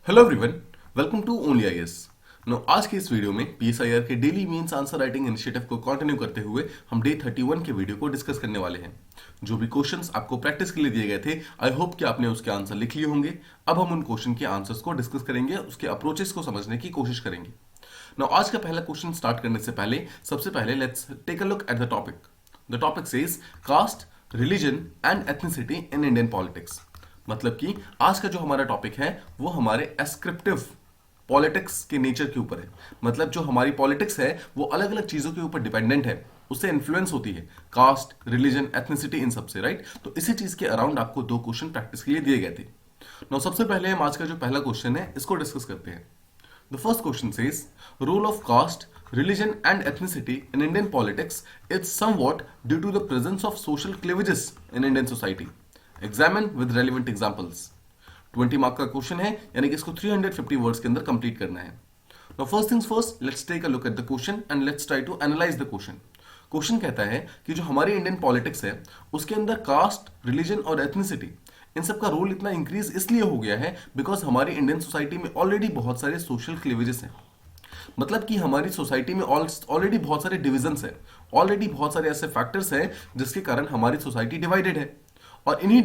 Hello everyone, welcome to only IAS. No आज के इस वीडियो में पीएसआईआर के daily mains answer writing initiative को कंटिन्यू करते हुए हम डे 31 के वीडियो को डिस्कस करने वाले हैं। जो भी क्वेश्चंस आपको प्रैक्टिस के लिए दिए गए थे, आई होप कि आपने उसके आंसर लिख लिए होंगे। अब हम उन क्वेश्चन के आंसर्स को डिस्कस करेंगे, उसके अप्रोचेस को समझने की कोशिश करेंगे। नो आज का पहला क्वेश्चन स्टार्ट करने से पहले सबसे पहले let's take a look at the topic. The topic says caste, religion and ethnicity in Indian politics. मतलब कि आज का जो हमारा टॉपिक है वो हमारे एस्क्रिप्टिव पॉलिटिक्स के नेचर के ऊपर है। मतलब जो हमारी पॉलिटिक्स है वो अलग अलग चीजों के ऊपर डिपेंडेंट है, उससे इन्फ्लुएंस होती है, कास्ट, रिलीजन, एथनिसिटी, इन सबसे, राइट। तो इसी चीज के अराउंड आपको दो क्वेश्चन प्रैक्टिस के लिए दिए गए थे। नाउ सबसे पहले हम आज का जो पहला क्वेश्चन है इसको डिस्कस करते हैं। The first question says role of caste, religion and ethnicity in Indian politics is somewhat due to the presence of social cleavages in Indian society. Examine with relevant examples. 20 mark का question है, यानी कि इसको 350 words के अंदर complete करना है। Now first things first, let's take a look at the question and let's try to analyze the question. Question कहता है कि जो हमारी इंडियन पॉलिटिक्स है उसके अंदर कास्ट, रिलीजन और एथनिसिटी इन सब का रोल इतना इंक्रीज इसलिए हो गया है बिकॉज हमारी इंडियन सोसाइटी में ऑलरेडी बहुत सारे सोशल क्लीवेजेस हैं। मतलब कि हमारी सोसाइटी में ऑलरेडी बहुत सारे डिविजन्स हैं, ऑलरेडी बहुत सारे ऐसे फैक्टर्स हैं जिसके कारण हमारी सोसाइटी डिवाइडेड है। और इन्हीं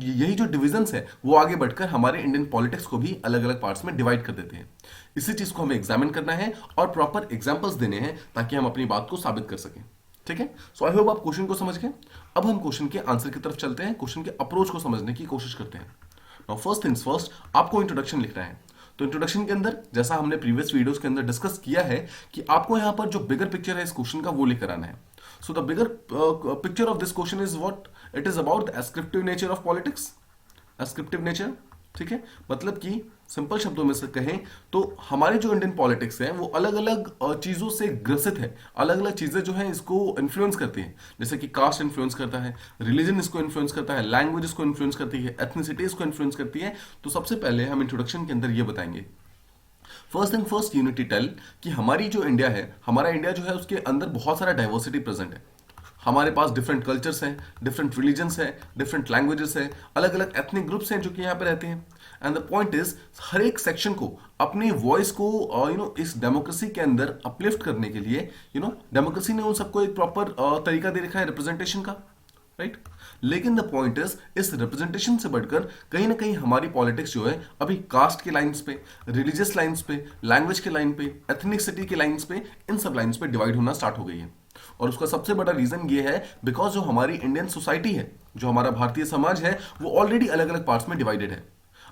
यही जो डिविजन्स है वो आगे बढ़कर हमारे इंडियन पॉलिटिक्स को भी अलग अलग पार्ट्स में डिवाइड कर देते हैं। इसी चीज को हमें एग्जामिन करना है और प्रॉपर एग्जाम्पल्स देने हैं ताकि हम अपनी बात को साबित कर सकें। ठीक है, सो आई होप आप क्वेश्चन को समझ गए। अब हम क्वेश्चन के आंसर की तरफ चलते हैं, क्वेश्चन के अप्रोच को समझने की कोशिश करते हैं। नाउ फर्स्ट थिंग्स फर्स्ट, आपको इंट्रोडक्शन लिखना है। तो इंट्रोडक्शन के अंदर जैसा हमने प्रीवियस वीडियोस के अंदर डिस्कस किया है कि आपको यहां पर जो बिगर पिक्चर है इस क्वेश्चन का वो लेकर आना है। So the bigger picture of this question is what it is about the ascriptive nature of politics. Ascriptive nature, ठीक है, मतलब कि सिंपल शब्दों में से कहें तो हमारी जो इंडियन पॉलिटिक्स है वो अलग अलग चीजों से ग्रसित है। अलग अलग चीजें जो है इसको इन्फ्लुएंस करती हैं, जैसे कि कास्ट इन्फ्लुएंस करता है, रिलीजन इसको इन्फ्लुएंस करता है, लैंग्वेज इसको इन्फ्लुएंस करती है, एथनिसिटी इसको इन्फ्लुएंस करती है। तो सबसे पहले हम इंट्रोडक्शन के अंदर ये बताएंगे। First thing first, unity tell कि हमारी जो इंडिया है, हमारा इंडिया जो है उसके अंदर बहुत सारा डाइवर्सिटी प्रेजेंट है। हमारे पास डिफरेंट कल्चर्स हैं, डिफरेंट रिलीजन्स हैं, डिफरेंट लैंग्वेजेस हैं, अलग अलग एथनिक ग्रुप्स हैं जो कि यहाँ पे रहते हैं। एंड द पॉइंट इज हर एक सेक्शन को अपनी वॉइस को इस डेमोक्रेसी के अंदर अपलिफ्ट करने के लिए डेमोक्रेसी ने उन सबको एक प्रॉपर तरीका दे रखा है रिप्रेजेंटेशन का, राइट। लेकिन द पॉइंट इज इस रिप्रेजेंटेशन से बढ़कर कहीं ना कहीं हमारी पॉलिटिक्स जो है अभी कास्ट के लाइंस पे, रिलीजियस लाइंस पे, लैंग्वेज के लाइन पे, एथनिसिटी के लाइंस पे, इन सब लाइंस पे डिवाइड होना स्टार्ट हो गई है। और उसका सबसे बड़ा रीजन ये है बिकॉज जो हमारी इंडियन सोसाइटी है, जो हमारा भारतीय समाज है, वो ऑलरेडी अलग अलग पार्ट्स में डिवाइडेड है।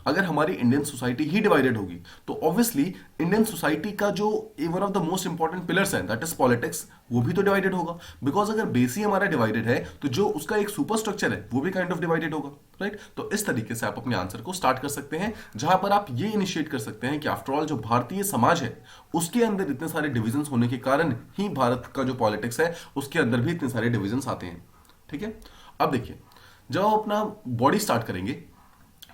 अगर हमारी इंडियन सोसाइटी ही डिवाइडेड होगी तो ऑब्वियसली इंडियन सोसाइटी का जो one of the most important pillars है दैट इज पॉलिटिक्स, वो भी तो डिवाइडेड होगा। बिकॉज अगर बेस ही हमारा डिवाइडेड है तो जो उसका एक सुपर स्ट्रक्चर है वो भी काइंड ऑफ डिवाइडेड होगा, राइट। तो इस तरीके से आप अपने आंसर को स्टार्ट कर सकते हैं, जहां पर आप ये इनिशिएट कर सकते हैं कि आफ्टर ऑल जो भारतीय समाज है उसके अंदर इतने सारे डिविजन होने के कारण ही भारत का जो पॉलिटिक्स है उसके अंदर भी इतने सारे डिविजन आते हैं। ठीक है, अब देखिए जब आप अपना बॉडी स्टार्ट करेंगे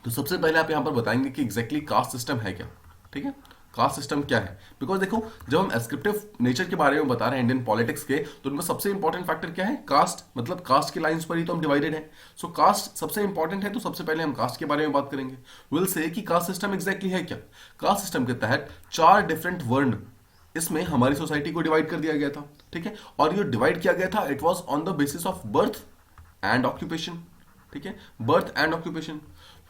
तो सबसे पहले आप यहां पर बताएंगे कि एग्जैक्टली कास्ट सिस्टम है क्या। ठीक है, कास्ट सिस्टम क्या है, बिकॉज देखो जब हम एस्क्रिप्टिव नेचर के बारे में बता रहे हैं इंडियन पॉलिटिक्स के, तो उनका सबसे इंपॉर्टेंट फैक्टर क्या है, कास्ट। मतलब कास्ट की लाइंस पर ही तो हम डिवाइडेड है। सो कास्ट सबसे इंपॉर्टेंट है, तो सबसे पहले हम कास्ट के बारे में बात करेंगे। विल से कि कास्ट सिस्टम एग्जैक्टली है क्या। कास्ट सिस्टम के तहत 4 डिफरेंट वर्ण इसमें हमारी सोसाइटी को डिवाइड कर दिया गया था। ठीक है, और ये डिवाइड किया गया था, it was on the basis of birth and occupation. ठीक है, बर्थ एंड ऑक्यूपेशन।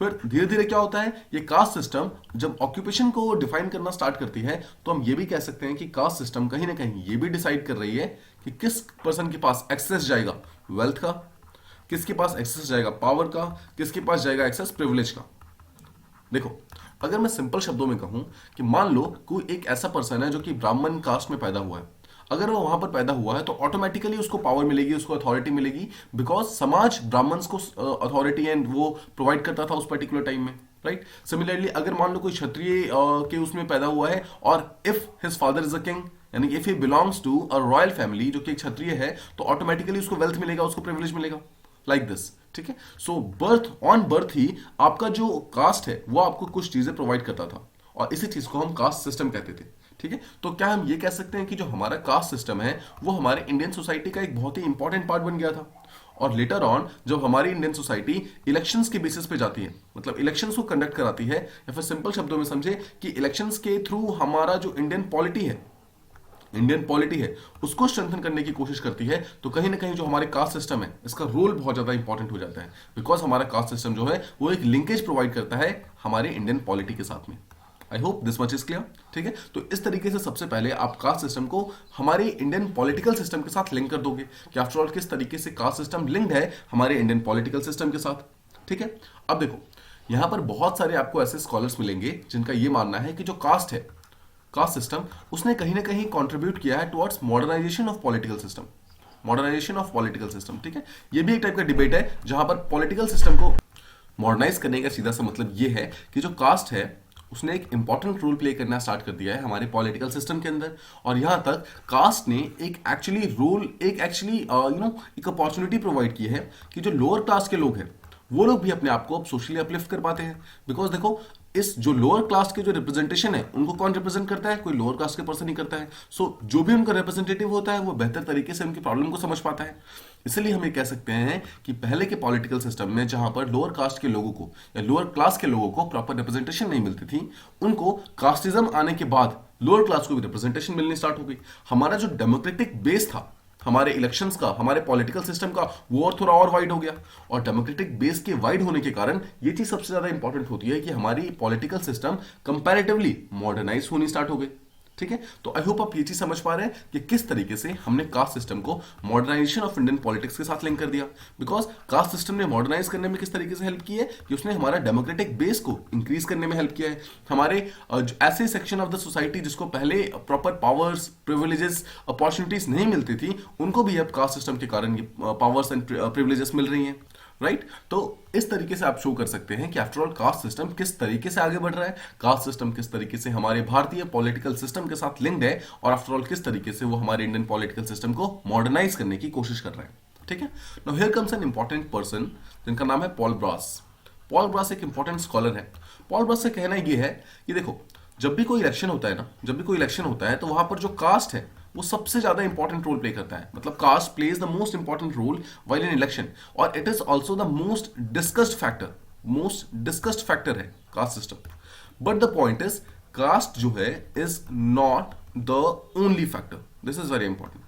फिर धीरे धीरे क्या होता है, ये कास्ट सिस्टम जब ऑक्यूपेशन को डिफाइन करना स्टार्ट करती है तो हम ये भी कह सकते हैं कि कास्ट सिस्टम कहीं ना कहीं ये भी डिसाइड कर रही है कि किस पर्सन के पास एक्सेस जाएगा वेल्थ का, किसके पास एक्सेस जाएगा पावर का, किसके पास जाएगा एक्सेस प्रिविलेज का। देखो अगर मैं सिंपल शब्दों में कहूं कि मान लो कोई एक ऐसा पर्सन है जो कि ब्राह्मण कास्ट में पैदा हुआ है, अगर वो वहां पर पैदा हुआ है तो ऑटोमेटिकली उसको पावर मिलेगी, उसको अथॉरिटी मिलेगी, बिकॉज समाज ब्राह्मण्स को अथॉरिटी एंड वो प्रोवाइड करता था उस पर्टिकुलर टाइम में, राइट। सिमिलरली अगर मान लो कोई क्षत्रिय के उसमें पैदा हुआ है और if his father is a king, यानी if he belongs to a royal family जो कि एक क्षत्रिय है, तो ऑटोमेटिकली उसको वेल्थ मिलेगा, उसको प्रिविलेज मिलेगा, लाइक दिस। ठीक है, सो बर्थ ऑन बर्थ ही आपका जो कास्ट है वो आपको कुछ चीजें प्रोवाइड करता था और इसी चीज को हम कास्ट सिस्टम कहते थे। ठीक है, तो क्या हम ये कह सकते हैं कि जो हमारा कास्ट सिस्टम है वो हमारे इंडियन सोसाइटी का एक बहुत ही इंपॉर्टेंट पार्ट बन गया था। और लेटर ऑन जब हमारी इंडियन सोसाइटी इलेक्शंस के बेसिस पे जाती है, मतलब इलेक्शंस को कंडक्ट कराती है, या फिर सिंपल शब्दों में समझे कि इलेक्शंस के थ्रू हमारा जो इंडियन पॉलिटी है उसको स्ट्रेंथन करने की कोशिश करती है, तो कहीं ना कहीं जो हमारे कास्ट सिस्टम है इसका रोल बहुत ज्यादा इंपॉर्टेंट हो जाता है, बिकॉज हमारा कास्ट सिस्टम जो है वो एक लिंकेज प्रोवाइड करता है हमारे इंडियन पॉलिटी के साथ में। आई hope this much is clear. ठीक है, तो इस तरीके से सबसे पहले आप कास्ट सिस्टम को हमारे इंडियन पॉलिटिकल सिस्टम के साथ लिंक कर दोगे कि आफ्टर ऑल किस तरीके से कास्ट सिस्टम लिंक्ड है हमारे इंडियन पॉलिटिकल सिस्टम के साथ। ठीक है, अब देखो यहां पर बहुत सारे आपको ऐसे स्कॉलर्स मिलेंगे जिनका यह मानना है कि जो कास्ट सिस्टम उसने कहीं ना कहीं कंट्रीब्यूट किया है towards modernisation of political system. ठीक है, ये भी एक टाइप का डिबेट है जहां पर पॉलिटिकल सिस्टम को मॉडर्नाइज करने का सीधा सा मतलब ये है कि जो कास्ट है उसने एक इंपॉर्टेंट रोल प्ले करना स्टार्ट कर दिया है हमारे पॉलिटिकल सिस्टम के अंदर, और यहां तक कास्ट ने एक एक्चुअली एक अपॉर्चुनिटी प्रोवाइड की है कि जो लोअर क्लास के लोग हैं वो लोग भी अपने आप को अब सोशली अपलिफ्ट कर पाते हैं। बिकॉज देखो इस जो लोअर क्लास के जो रिप्रेजेंटेशन है उनको कौन रिप्रेजेंट करता है, कोई लोअर क्लास के पर्सन ही करता है। सो जो भी उनका रिप्रेजेंटेटिव होता है वो बेहतर तरीके से उनकी प्रॉब्लम को समझ पाता है। इसलिए हम ये कह सकते हैं कि पहले के पॉलिटिकल सिस्टम में जहां पर लोअर कास्ट के लोगों को या लोअर क्लास के लोगों को प्रॉपर रिप्रेजेंटेशन नहीं मिलती थी, उनको कास्टिज्म आने के बाद लोअर क्लास को भी रिप्रेजेंटेशन मिलनी स्टार्ट हो गई। हमारा जो डेमोक्रेटिक बेस था हमारे इलेक्शंस का, हमारे पॉलिटिकल सिस्टम का, वो और थोड़ा और वाइड हो गया, और डेमोक्रेटिक बेस के वाइड होने के कारण ये चीज सबसे ज्यादा इंपॉर्टेंट होती है कि हमारी पॉलिटिकल सिस्टम कंपैरेटिवली मॉडर्नाइज होनी स्टार्ट हो गई। ठीक है, तो आई होप आप ये चीज समझ पा रहे हैं कि किस तरीके से हमने कास्ट सिस्टम को मॉडर्नाइजेशन ऑफ इंडियन पॉलिटिक्स के साथ लिंक कर दिया। बिकॉज कास्ट सिस्टम ने मॉडर्नाइज करने में किस तरीके से हेल्प की है कि उसने हमारा डेमोक्रेटिक बेस को इंक्रीज करने में हेल्प किया है। हमारे ऐसे सेक्शन ऑफ द सोसाइटी जिसको पहले प्रॉपर पावर्स, प्रिविलेजेस, अपॉर्चुनिटीज नहीं मिलती थी, उनको भी अब कास्ट सिस्टम के कारण ये पावर्स एंड प्रिविलेजेस मिल रही हैं। राइट, तो इस तरीके से आप शो कर सकते हैं कि आफ्टर ऑल कास्ट सिस्टम किस तरीके से आगे बढ़ रहा है, कास्ट सिस्टम किस तरीके से हमारे भारतीय पॉलिटिकल सिस्टम के साथ लिंक्ड है, और आफ्टर ऑल किस तरीके से वो हमारे इंडियन पॉलिटिकल सिस्टम को मॉडर्नाइज करने की कोशिश कर रहा है। ठीक है, now here comes an important person जिनका नाम है पॉल ब्रास। पॉल ब्रास एक इंपॉर्टेंट स्कॉलर है। पॉल ब्रास से कहना यह है कि देखो जब भी कोई इलेक्शन होता है तो वहां पर जो कास्ट है वो सबसे ज्यादा इंपॉर्टेंट रोल प्ले करता है। मतलब caste plays the most important role while in election, और it is also the most discussed factor है caste system. But the point is caste जो है is not the only factor. This is very important.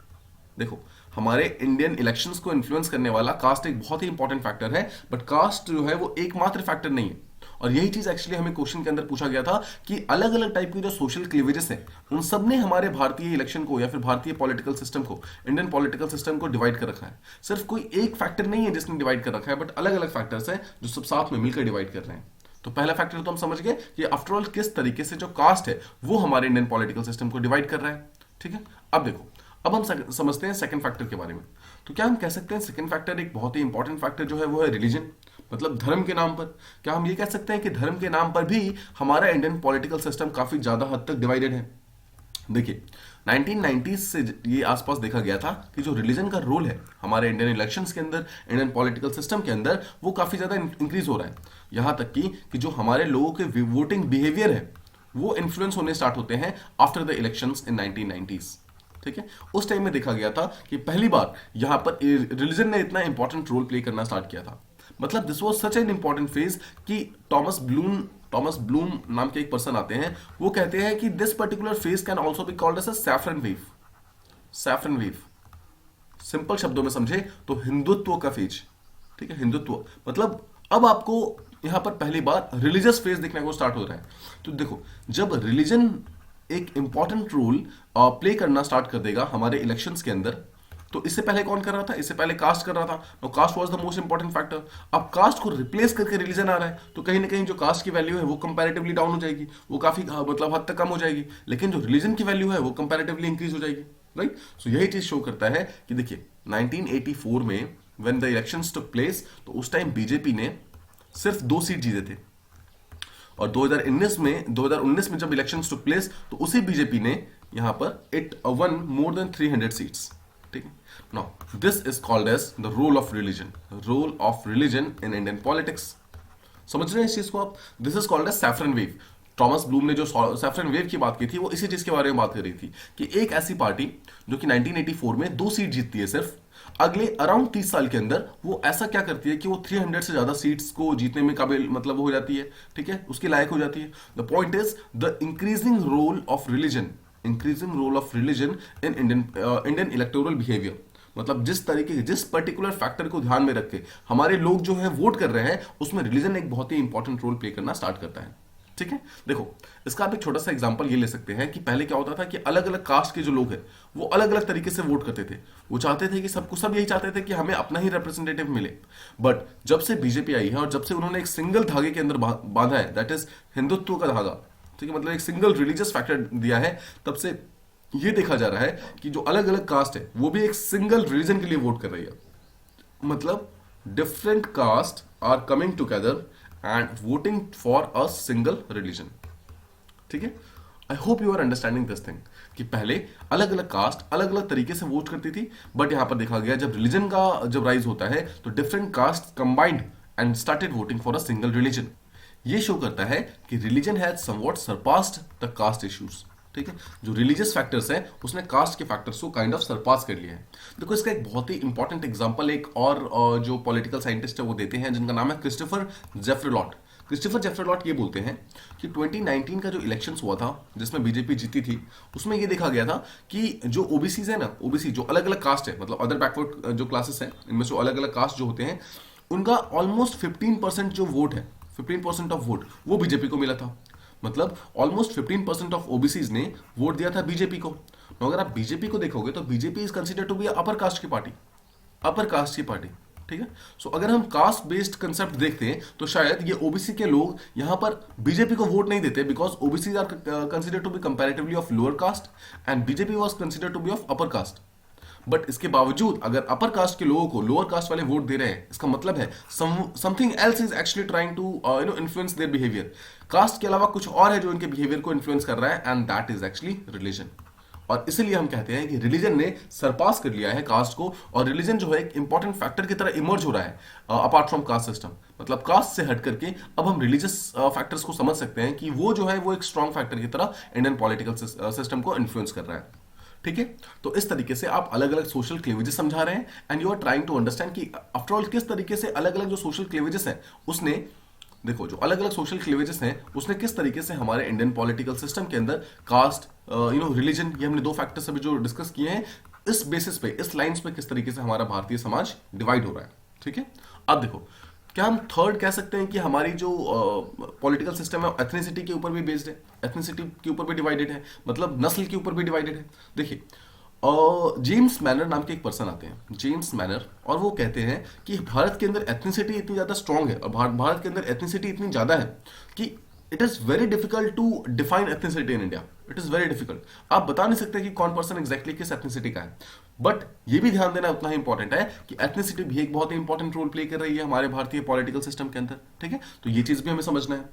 देखो हमारे Indian elections को influence करने वाला cast एक बहुत ही इंपॉर्टेंट फैक्टर है, बट कास्ट जो है वो एकमात्र फैक्टर नहीं है। और यही चीज एक्चुअली हमें क्वेश्चन के अंदर पूछा गया था कि अलग अलग टाइप की जो सोशल क्लीवेजेस हैं उन सब ने हमारे भारतीय इलेक्शन को या फिर भारतीय पॉलिटिकल सिस्टम को, इंडियन पॉलिटिकल सिस्टम को डिवाइड कर रखा है। सिर्फ कोई एक फैक्टर नहीं है जिसने डिवाइड कर रखा है, बट अलग अलग फैक्टर्स हैं जो सब साथ में मिलकर डिवाइड कर रहे हैं। तो पहला फैक्टर तो हम समझ गए कि आफ्टर ऑल किस तरीके से जो कास्ट है वो हमारे इंडियन पॉलिटिकल सिस्टम को डिवाइड कर रहा है। ठीक है, अब देखो अब हम समझते हैं सेकंड फैक्टर के बारे में। तो क्या हम कह सकते हैं सेकंड फैक्टर एक बहुत ही इंपॉर्टेंट फैक्टर जो है वो है रिलीजन, मतलब धर्म के नाम पर। क्या हम ये कह सकते हैं कि धर्म के नाम पर भी हमारा इंडियन पॉलिटिकल सिस्टम काफी ज्यादा हद तक डिवाइडेड है? देखिए 1990s से ये आसपास देखा गया था कि जो रिलीजन का रोल है हमारे इंडियन इलेक्शंस के अंदर, इंडियन पॉलिटिकल सिस्टम के अंदर, वो काफी ज्यादा इंक्रीज हो रहा है। यहां तक कि जो हमारे लोगों के वोटिंग बिहेवियर है वो इन्फ्लुएंस होने स्टार्ट होते हैं after the elections in 1990s। ठीक है, उस टाइम में देखा गया था कि पहली बार यहां पर रिलीजन ने इतना इंपॉर्टेंट रोल प्ले करना स्टार्ट किया था। मतलब this was such an important phase कि टॉमस ब्लूम नाम के एक पर्सन आते हैं, वो कहते हैं कि this particular phase can also be called as a saffron wave. Simple शब्दों में समझे तो हिंदुत्व का फेज। ठीक है, हिंदुत्व मतलब अब आपको यहां पर पहली बार रिलीजियस फेज देखने को स्टार्ट हो रहा है। तो देखो जब रिलीजन एक इंपॉर्टेंट रोल प्ले करना स्टार्ट कर देगा हमारे इलेक्शंस के अंदर, तो इससे पहले कौन कर रहा था? इससे पहले कास्ट कर रहा था। No, caste was the most important factor. अब कास्ट को रिप्लेस करके रिलीजन आ रहा है, तो कहीं ना कहीं जो कास्ट की वैल्यू है वो कंपैरेटिवली डाउन हो जाएगी, वो काफी मतलब हद तक कम हो जाएगी, लेकिन जो रिलीजन की वैल्यू है वो कंपैरेटिवली इंक्रीज हो जाएगी। राइट, सो यही चीज शो करता है कि देखिए 1984 में when the elections took place, तो उस टाइम बीजेपी ने सिर्फ 2 सीट जीते थे, और 2019 में जब इलेक्शंस टुक प्लेस तो उसी बीजेपी ने यहां पर it won more than 300 seats. ठीक है, now this is called as the role of religion in Indian politics. समझ रहे हैं इस चीज को आप? This is called as saffron wave. Thomas Blom ने जो सैफरन वेव की बात की थी वो इसी चीज के बारे में बात कर रही थी कि एक ऐसी पार्टी जो कि 1984 में 2 सीट जीतती है सिर्फ, अगले अराउंड 30 साल के अंदर वो ऐसा क्या करती है कि वो 300 से ज्यादा सीट्स को जीतने में काबिल मतलब वो हो जाती है, ठीक है, उसके लायक हो जाती है। The point is the increasing role of religion in Indian electoral behaviour. मतलब जिस पर्टिकुलर फैक्टर को ध्यान में रख के हमारे लोग जो है वोट कर रहे हैं, उसमें रिलीजन एक बहुत ही इंपॉर्टेंट रोल प्ले करना स्टार्ट करता है, ठीक है। देखो, इसका आप एक छोटा सा एग्जांपल ये ले सकते हैं कि पहले क्या होता था कि अलग अलग कास्ट के जो लोग हैं वो अलग अलग तरीके से वोट करते थे। वो चाहते थे कि सब यही चाहते थे कि हमें अपना ही रिप्रेजेंटेटिव मिले। बट जब से बीजेपी आई है और जब से उन्होंने एक सिंगल धागे के अंदर बांधा है, दैट इज हिंदुत्व का धागा, ठीक है, मतलब एक सिंगल रिलीजियस फैक्टर दिया है, तब से ये देखा जा रहा है कि जो अलग अलग कास्ट है वो भी एक सिंगल रीजन के लिए वोट कर रही है। मतलब different caste are coming together and voting for a single religion, ठीक है। I hope you are understanding this thing कि पहले अलग अलग कास्ट अलग अलग तरीके से वोट करती थी, बट यहां पर देखा गया जब रिलीजन का जब राइज होता है तो different caste combined and started voting for a single religion. ये शो करता है कि religion has somewhat surpassed the caste issues, ठीक है। जो रिलीजियस फैक्टर्स हैं उसने कास्ट के फैक्टर्स को काइंड ऑफ सरपास कर लिया है। देखो, इसका एक बहुत ही इंपॉर्टेंट एग्जांपल एक और जो पॉलिटिकल साइंटिस्ट है वो देते हैं, जिनका नाम है क्रिस्टोफर जेफरलॉट। क्रिस्टोफर जेफरलॉट ये बोलते हैं कि 2019 का जो इलेक्शंस हुआ था जिसमें बीजेपी जीती थी, उसमें ये देखा गया था कि जो ओबीसीज है ना, ओबीसी जो अलग अलग कास्ट है, मतलब अदर बैकवर्ड जो क्लासेस हैं, इनमें से अलग अलग कास्ट जो होते हैं, उनका ऑलमोस्ट 15% जो वोट है, 15% ऑफ वोट वो बीजेपी को मिला था। मतलब ऑलमोस्ट 15% ऑफ ओबीसीज ने वोट दिया था बीजेपी को। तो अगर आप बीजेपी को देखोगे तो BJP is consider to be upper caste की पार्टी, अपर कास्ट की पार्टी, ठीक है। सो अगर हम कास्ट बेस्ड कंसेप्ट देखते हैं तो शायद ये ओबीसी के लोग यहां पर बीजेपी को वोट नहीं देते, because OBC are consider to be comparatively of lower caste and BJP was consider to be of upper caste. But इसके बावजूद अगर अपर कास्ट के लोगों को लोअर कास्ट वाले वोट दे रहे हैं, इसका मतलब है something else is actually trying to influence their behaviour. Caste के अलावा कुछ और है जो इनके बिहेवियर को इन्फ्लुएंस कर रहा है, and that is actually religion. और इसीलिए हम कहते हैं कि रिलीजन ने सरपास कर लिया है कास्ट को, और रिलीजन जो है एक इंपॉर्टेंट फैक्टर की तरह इमर्ज हो रहा है अपार्ट फ्रॉम कास्ट सिस्टम। मतलब कास्ट से हट करके अब हम रिलीजियस फैक्टर्स को समझ सकते हैं कि वो जो है वो एक स्ट्रॉन्ग फैक्टर की तरह इंडियन पॉलिटिकल सिस्टम को इन्फ्लुएंस कर रहा है, ठीक है। तो इस तरीके से आप अलग अलग सोशल क्लेवेजेस समझा रहे हैं, and you are trying to understand कि आफ्टर ऑल किस तरीके से अलग अलग जो सोशल क्लेवेजेस हैं उसने, देखो जो अलग अलग सोशल क्लेवेजेस हैं उसने किस तरीके से हमारे इंडियन पॉलिटिकल सिस्टम के अंदर कास्ट, रिलीजन, ये हमने 2 फैक्टर्स अभी जो डिस्कस किए हैं, इस बेसिस पे, इस लाइंस पे किस तरीके से हमारा भारतीय समाज डिवाइड हो रहा है, ठीक है। अब देखो, क्या हम थर्ड कह सकते हैं कि हमारी जो पॉलिटिकल सिस्टम है एथनिसिटी के ऊपर भी बेस्ड है, एथनिसिटी के ऊपर भी डिवाइडेड है, मतलब नस्ल के ऊपर भी डिवाइडेड है। देखिए, जेम्स मैनर नाम के एक पर्सन आते हैं, जेम्स मैनर, और वो कहते हैं कि भारत के अंदर एथनिसिटी इतनी ज्यादा स्ट्रांग है और भारत के अंदर एथनिसिटी इतनी ज्यादा है कि it is very difficult to define ethnicity in India. It is very difficult, आप बता नहीं सकते कि कौन पर्सन एग्जैक्टली किस एथनिसिटी का है। बट ये भी ध्यान देना उतना ही इंपॉर्टेंट है कि एथनिसिटी भी एक बहुत ही इंपॉर्टेंट रोल प्ले कर रही है हमारे भारतीय पॉलिटिकल सिस्टम के अंदर, ठीक है। तो ये चीज भी हमें समझना है।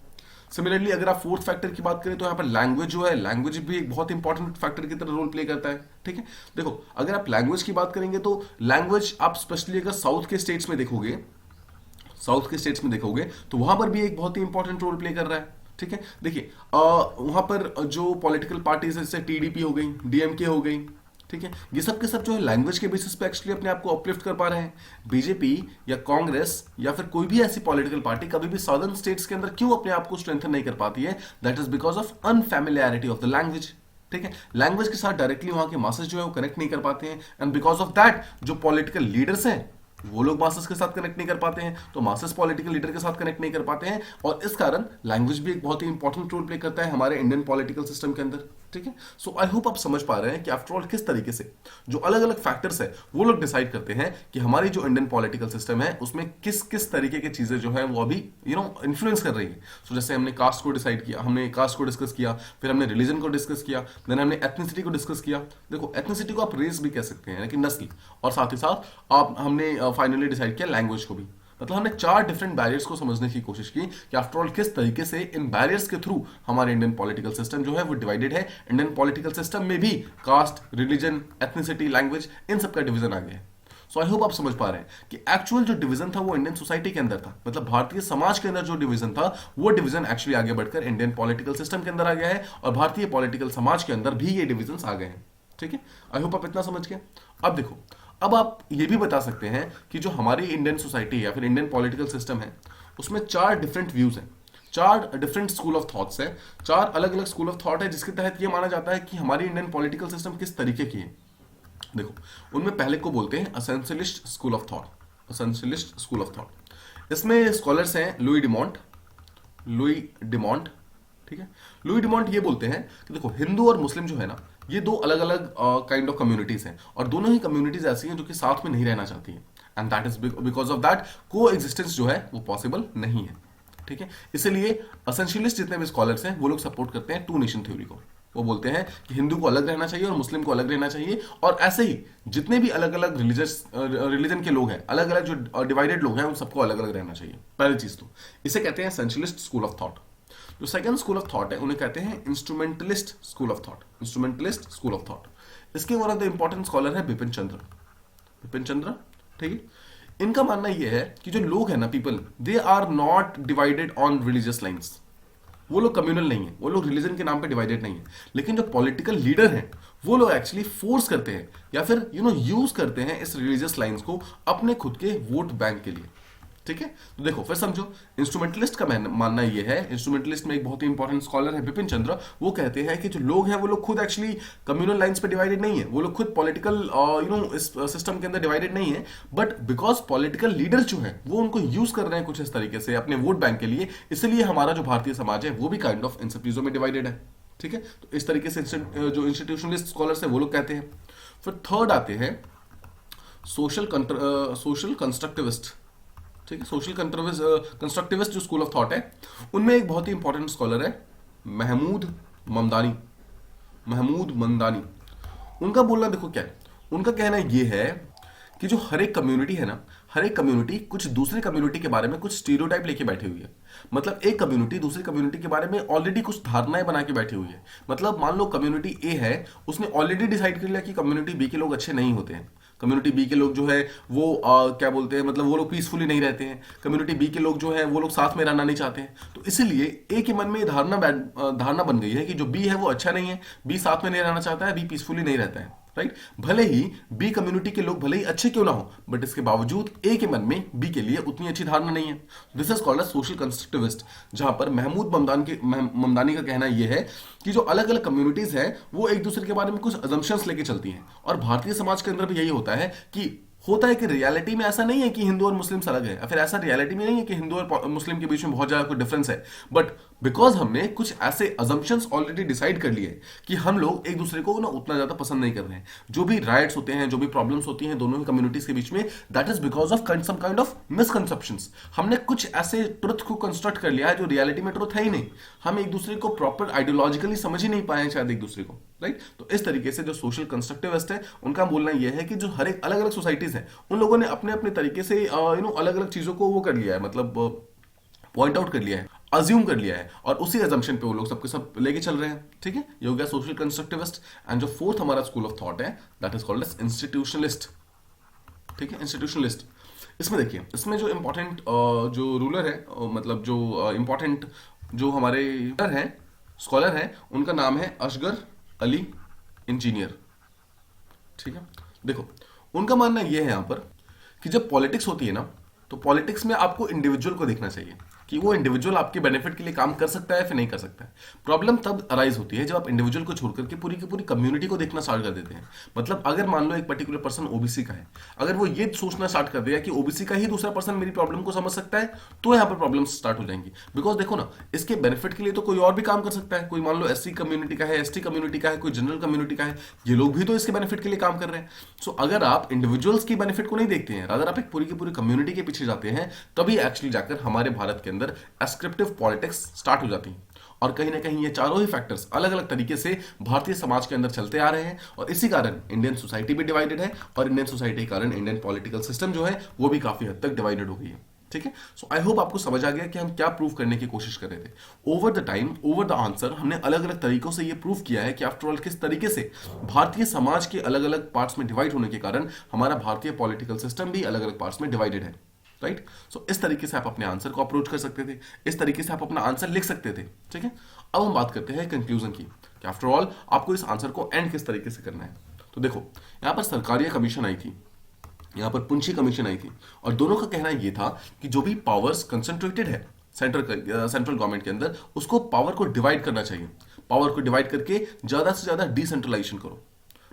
सिमिलरली अगर आप फोर्थ फैक्टर की बात करें तो यहाँ पर लैंग्वेज जो है, लैंग्वेज भी एक बहुत इंपॉर्टेंट फैक्टर की तरह रोल प्ले करता है, ठीक है। देखो, अगर आप लैंग्वेज की बात करेंगे तो लैंग्वेज आप स्पेशली अगर साउथ के स्टेट्स में देखोगे, तो वहां पर भी एक बहुत ही इंपॉर्टेंट रोल प्ले कर रहा है, ठीक है। देखिए, वहां पर जो पॉलिटिकल पार्टीज जैसे टीडीपी हो गई, डीएमके हो गई, ठीक है, ये सब के सब जो है लैंग्वेज के बेसिस पे एक्चुअली अपने आप को अपलिफ्ट कर पा रहे हैं। बीजेपी या कांग्रेस या फिर कोई भी ऐसी पॉलिटिकल पार्टी कभी भी सदर्न स्टेट्स के अंदर क्यों अपने आप को स्ट्रेंथन नहीं कर पाती है? That is because of unfamiliarity of the language, ठीक है। लैंग्वेज के साथ डायरेक्टली वहां के मासेस जो है वो कनेक्ट नहीं कर पाते हैं, एंड बिकॉज ऑफ दैट जो पॉलिटिकल लीडर्स हैं वो लोग मासेस के साथ कनेक्ट नहीं कर पाते हैं, तो मासेस पॉलिटिकल लीडर के साथ कनेक्ट नहीं कर पाते हैं, और इस कारण लैंग्वेज भी एक बहुत ही इंपॉर्टेंट रोल प्ले करता है हमारे इंडियन पॉलिटिकल सिस्टम के अंदर, ठीक है। सो आई होप आप समझ पा रहे हैं कि आफ्टर ऑल किस तरीके से जो अलग अलग फैक्टर्स है वो लोग डिसाइड करते हैं कि हमारी जो इंडियन पॉलिटिकल सिस्टम है उसमें किस किस तरीके की चीजें जो है वो अभी इन्फ्लुएंस कर रही है। सो जैसे हमने कास्ट को डिसाइड किया, हमने कास्ट को डिस्कस किया, फिर हमने रिलीजन को डिस्कस किया, देन हमने एथनिसिटी को डिस्कस किया। देखो, एथनिसिटी को आप रेस भी कह सकते हैं, लेकिन नस्ल, और साथ ही साथ आप हमने फाइनली डिसाइड किया लैंग्वेज को भी। मतलब हमने 4 डिफरेंट बैरियर्स को समझने की कोशिश की कि आफ्टर ऑल किस तरीके से इन बैरियर्स के थ्रू हमारे इंडियन पॉलिटिकल सिस्टम जो है वो डिवाइडेड है। इंडियन पॉलिटिकल सिस्टम में भी कास्ट, रिलीजन, एथनिसिटी, लैंग्वेज, इन सब का डिवीजन आ गया है। सो आई होप आप समझ पा रहे हैं कि एक्चुअल जो डिवीजन था वो इंडियन सोसाइटी के अंदर था, मतलब भारतीय समाज के अंदर जो डिवीजन था वो डिवीजन एक्चुअली आगे बढ़कर इंडियन पॉलिटिकल सिस्टम के अंदर आ गया है और भारतीय पॉलिटिकल समाज के अंदर भी ये डिविजन आ गए हैं। ठीक है, आई होप आप इतना समझ गए। अब देखो, अब आप ये भी बता सकते हैं कि जो हमारी इंडियन सोसाइटी या फिर इंडियन पॉलिटिकल सिस्टम है उसमें 4 डिफरेंट व्यूज हैं, 4 डिफरेंट स्कूल ऑफ थॉट्स है, 4 अलग अलग स्कूल ऑफ थॉट है जिसके तहत ये माना जाता है कि हमारी इंडियन पॉलिटिकल सिस्टम किस तरीके की है। देखो, उनमें पहले को बोलते हैं essentialist school of thought, essentialist school of thought. इसमें स्कॉलर्स हैं लुई डिमॉन्ट। ठीक है, लुई डिमॉन्ट ये बोलते हैं कि देखो, हिंदू और मुस्लिम जो है ना, ये 2 अलग अलग काइंड ऑफ कम्युनिटीज हैं और दोनों ही कम्युनिटीज ऐसी हैं जो कि साथ में नहीं रहना चाहती हैं, and that is because of that को एग्जिस्टेंस जो है वो पॉसिबल नहीं है। ठीक है, इसलिए असेंशियलिस्ट जितने भी स्कॉलर्स हैं वो लोग सपोर्ट करते हैं 2 नेशन थ्योरी को। वो बोलते हैं कि हिंदू को अलग रहना चाहिए और मुस्लिम को अलग रहना चाहिए, और ऐसे ही जितने भी अलग अलग रिलीजन के लोग हैं, अलग अलग जो डिवाइडेड लोग हैं, उन सबको अलग अलग रहना चाहिए। पहली चीज तो इसे कहते हैं एसेंशियलिस्ट स्कूल ऑफ थॉट। जो सेकंड स्कूल ऑफ थॉट है उन्हें कहते हैं instrumentalist school of thought, instrumentalist school of thought. इसके one of the important scholar है बिपिन चंद्र। ठीक है, इनका मानना यह है कि जो लोग हैं ना, people, they are not divided on religious lines. वो लोग कम्युनल नहीं है, वो लोग रिलीजन के नाम पे डिवाइडेड नहीं है, लेकिन जो पॉलिटिकल लीडर हैं वो लोग एक्चुअली फोर्स करते हैं या फिर यूज करते हैं इस रिलीजियस लाइंस को अपने खुद के वोट बैंक के लिए। ठीक है, तो देखो फिर समझो, इंस्ट्रूमेंटलिस्ट का मानना यह है, इंस्ट्रूमेंटलिस्ट में एक बहुत ही इंपॉर्टेंट स्कॉलर है बिपिन चंद्र, वो कहते हैं कि जो लोग हैं वो लोग खुद एक्चुअली कम्युनल लाइंस पे डिवाइडेड नहीं है, वो लोग खुद पॉलिटिकल इस सिस्टम के अंदर डिवाइडेड नहीं है, बट बिकॉज पॉलिटिकल लीडर जो है वो उनको यूज कर रहे हैं कुछ इस तरीके से अपने वोट बैंक के लिए, इसलिए हमारा जो भारतीय समाज है वो भी काइंड ऑफ इन सब चीजों में डिवाइडेड है। ठीक है, तो इस तरीके से जो इंस्टीट्यूशनलिस्ट स्कॉलर्स है वो लोग कहते हैं। फिर थर्ड आते हैं सोशल कंस्ट्रक्टिविस्ट। ठीक है, सोशल कंस्ट्रक्टिविस्ट जो स्कूल ऑफ थॉट है उनमें एक बहुत ही इंपॉर्टेंट स्कॉलर है महमूद ममदानी। उनका बोलना देखो क्या है, उनका कहना यह है कि जो हर एक कम्युनिटी है ना, हर एक कम्युनिटी कुछ दूसरे कम्युनिटी के बारे में कुछ स्टीरियोटाइप लेके बैठी हुई है। मतलब एक कम्युनिटी दूसरी कम्युनिटी के बारे में ऑलरेडी कुछ धारणाएं बना के बैठी हुई है। मतलब मान लो कम्युनिटी ए है, उसने ऑलरेडी डिसाइड कर लिया कि कम्युनिटी बी के लोग अच्छे नहीं होते हैं, कम्युनिटी बी के लोग जो है वो क्या बोलते हैं, मतलब वो लोग पीसफुली नहीं रहते हैं, कम्युनिटी बी के लोग जो है वो लोग साथ में रहना नहीं चाहते हैं। तो इसलिए ए के मन में ये धारणा बन गई है कि जो बी है वो अच्छा नहीं है, बी साथ में नहीं रहना चाहता है, बी पीसफुली नहीं रहता है। राइट, भले ही बी कम्युनिटी के लोग भले ही अच्छे क्यों ना हो, बट इसके बावजूद ए के मन में बी के लिए उतनी अच्छी धारणा नहीं है। This is called social constructivist, जहां पर महमूद ममदानी का कहना यह है कि जो अलग अलग कम्युनिटीज है वो एक दूसरे के बारे में कुछ अजम्पशंस लेके चलती हैं, और भारतीय समाज के अंदर भी यही होता है कि रियलिटी में ऐसा नहीं है कि हिंदू और मुस्लिम अलग है, या फिर ऐसा रियलिटी में नहीं है कि हिंदू और मुस्लिम के बीच में बहुत ज्यादा कोई डिफरेंस है, बट बिकॉज हमने कुछ ऐसे अजम्पशंस ऑलरेडी डिसाइड कर लिए कि हम लोग एक दूसरे को ना उतना ज्यादा पसंद नहीं कर रहे हैं। जो भी राइट्स होते हैं, जो भी प्रॉब्लम्स होती हैं दोनों ही कम्युनिटीज के बीच में, that is because of some kind of misconceptions. हमने कुछ ऐसे ट्रुथ को कंस्ट्रक्ट कर लिया है जो रियलिटी में ट्रुथ है ही नहीं, हम एक दूसरे को प्रॉपर आइडियोलॉजिकली समझ ही नहीं पाए हैं शायद एक दूसरे को। राइट, तो इस तरीके से जो सोशल कंस्ट्रक्टिविस्ट है उनका बोलना यह है कि जो हर एक अलग अलग सोसाइटीज है उन लोगों ने अपने अपने तरीके से अलग अलग चीजों को वो कर लिया है, मतलब पॉइंट आउट कर लिया है, अज्यूम कर लिया है, और उसी अजम्पशन पे वो लोग सबके सब लेके चल रहे हैं। ठीक है, ये हो गया सोशल कंस्ट्रक्टिविस्ट। एंड जो फोर्थ हमारा स्कूल ऑफ थॉट है दैट इज कॉल्ड एज इंस्टीट्यूशनलिस्ट। ठीक है, इंस्टीट्यूशनलिस्ट, इसमें देखिए, इसमें जो इंपॉर्टेंट जो रूलर है, मतलब जो इंपॉर्टेंट जो हमारे हैं स्कॉलर हैं, उनका नाम है असगर अली इंजीनियर। ठीक है, देखो उनका मानना यह है यहां पर कि जब पॉलिटिक्स होती है ना, तो पॉलिटिक्स में आपको इंडिविजुअल को देखना चाहिए कि वो इंडिविजुअल आपके बेनिफिट के लिए काम कर सकता है फिर नहीं कर सकता है। प्रॉब्लम तब अराइज होती है जब आप इंडिविजुअल को छोड़ करके पूरी की पूरी कम्युनिटी को देखना स्टार्ट कर देते हैं। मतलब अगर मान लो एक पर्टिकुलर पर्सन ओबीसी का है, अगर वो ये सोचना स्टार्ट कर दिया कि ओबीसी का ही दूसरा पर्सन मेरी प्रॉब्लम को समझ सकता है, तो यहाँ पर प्रॉब्लम स्टार्ट हो जाएंगी। बिकॉज देखो ना, इसके बेनिफिट के लिए तो कोई और भी काम कर सकता है, कोई मान लो एससी कम्युनिटी का है, एसटी कम्युनिटी का है, कोई जनरल कम्युनिटी का है, ये लोग भी तो इसके बेनिफिट के लिए काम कर रहे हैं। सो अगर आप इंडिविजुअल्स की बेनिफिट को नहीं देखते हैं, अगर आप एक पूरी की पूरी कम्युनिटी के पीछे जाते हैं, तभी एक्चुअली जाकर हमारे भारत के अंदर एस्क्रिप्टिव पॉलिटिक्स स्टार्ट हो जाती है। और कहीं ना कहीं ये चारों ही फैक्टर्स अलग अलग तरीके से भारतीय समाज के अंदर चलते आ रहे हैं, और इसी कारण इंडियन सोसाइटी भी डिवाइडेड है, और इंडियन सोसाइटी के कारण इंडियन पॉलिटिकल सिस्टम जो है वो भी काफी हद तक डिवाइडेड हो गई है। ठीक है। सो आई होप आपको समझ आ गया कि हम क्या प्रूव करने की कोशिश कर रहे थे। Over the time, over the answer, हमने अलग अलग तरीकों से ये प्रूव किया है कि आफ्टर ऑल किस तरीके से भारतीय समाज के अलग अलग पार्ट्स में डिवाइड होने के कारण हमारा भारतीय पॉलिटिकल सिस्टम भी अलग अलग पार्ट्स में डिवाइडेड है। राइट। सो इस तरीके से आप अपने आंसर को अप्रोच कर सकते थे, इस तरीके से आप अपना आंसर लिख सकते थे। ठीक है। अब हम बात करते हैं कंक्लूजन की कि आफ्टर ऑल आपको इस आंसर को एंड किस तरीके से करना है। तो देखो, यहां पर सरकारिया कमीशन आई थी, यहां पर पुंछी कमीशन आई थी, और दोनों का कहना यह था कि जो भी पावर्स कंसंट्रेटेड है सेंट्रल गवर्नमेंट के अंदर, उसको पावर को डिवाइड करना चाहिए। पावर को डिवाइड करके ज्यादा से ज्यादा डिसेंट्रलाइजेशन करो।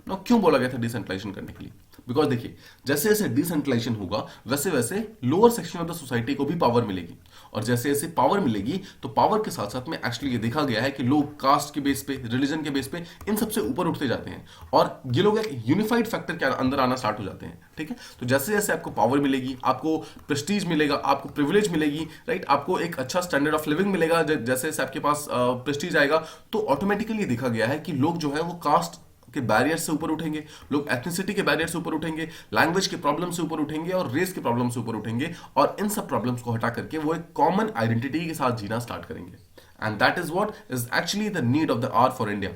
ना क्यों बोला गया था डिसेंट्रलाइजेशन करने के लिए? बिकॉज देखिए, जैसे जैसे डिसेंट्रलाइजेशन होगा वैसे वैसे lower section of the society को भी पावर मिलेगी, और जैसे जैसे पावर मिलेगी तो पावर के साथ साथ में एक्चुअली ये देखा गया है कि लोग कास्ट के बेस पे, रिलीजन के बेस पे इन सबसे ऊपर उठते जाते हैं, और ये लोग एक यूनिफाइड फैक्टर के अंदर आना स्टार्ट हो जाते हैं। ठीक है। तो जैसे जैसे आपको पावर मिलेगी, आपको प्रेस्टीज मिलेगा, आपको प्रिविलेज मिलेगी, राइट, आपको एक अच्छा स्टैंडर्ड ऑफ लिविंग मिलेगा, जैसे जैसे आपके पास प्रेस्टीज आएगा, तो ऑटोमेटिकली देखा गया है कि लोग जो है वो कास्ट के बैरियर से ऊपर उठेंगे, लोग एथनिसिटी के बैरियर से ऊपर उठेंगे, लैंग्वेज के प्रॉब्लम से ऊपर उठेंगे, और रेस के प्रॉब्लम से ऊपर उठेंगे, और इन सब प्रॉब्लम्स को हटा करके वो एक कॉमन आइडेंटिटी के साथ जीना स्टार्ट करेंगे। And that is what is actually the need of the hour for India.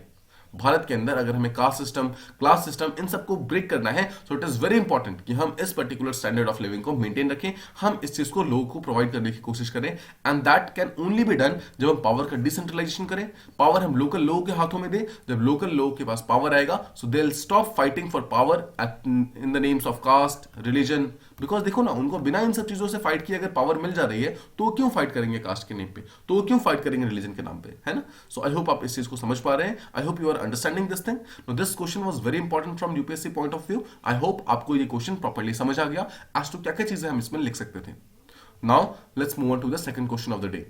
Bharat के अंदर अगर हमें कास्ट सिस्टम, क्लास सिस्टम, इन सबको ब्रेक करना है, so it is very important कि हम इस पर्टिकुलर स्टैंडर्ड ऑफ लिविंग को मेंटेन रखें, हम इस चीज को लोगों को प्रोवाइड करने की कोशिश करें। And that can only be done जब हम पावर का डिसेंट्रलाइजेशन करें, पावर हम लोकल लोगों के हाथों में दें। जब लोकल लोगों के पास पावर आएगा, so they will stop fighting for power in the names of caste, religion. Because देखो ना, उनको बिना इन सब चीजों से फाइट किए अगर पावर मिल जा रही है, तो वो क्यों फाइट करेंगे कास्ट के नेम पे, तो वो क्यों फाइट करेंगे रिलीजन के नाम पे, है ना। सो आई होप आप इस चीज को समझ पा रहे हैं। I hope you are understanding this thing. No, this question was very important from UPSC point of view. I hope आपको ये क्वेश्चन प्रॉपर्ली समझ आ गया एज टू क्या क्या चीजें हम इसमें लिख सकते थे। Now let's move on to the second question of the day.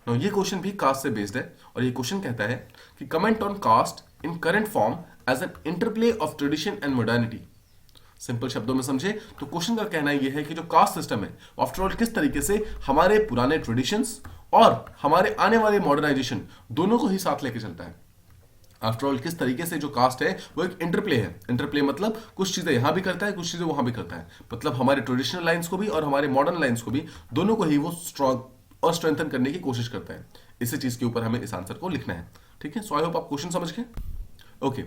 Now ये क्वेश्चन भी कास्ट से बेस्ड है, और ये क्वेश्चन कहता है कि comment on caste in current form as an interplay of tradition and modernity. Simple शब्दों में समझे तो क्वेश्चन का कहना यह है कि जो कास्ट सिस्टम है, आफ्टर ऑल किस तरीके से हमारे पुराने ट्रेडिशंस और हमारे आने वाले मॉडर्नाइजेशन दोनों को ही साथ लेके चलता है। आफ्टर ऑल किस तरीके से जो कास्ट है वो एक इंटरप्ले है। इंटरप्ले मतलब कुछ चीजें यहां भी करता है, कुछ चीजें वहां भी करता है, मतलब हमारे ट्रेडिशनल लाइन्स को भी और हमारे मॉडर्न लाइन्स को भी, दोनों को ही वो स्ट्रॉन्ग और स्ट्रेंथन करने की कोशिश करता है। इसी चीज के ऊपर हमें इस आंसर को लिखना है। ठीक है। सो आई होप आप क्वेश्चन समझ गए। ओके,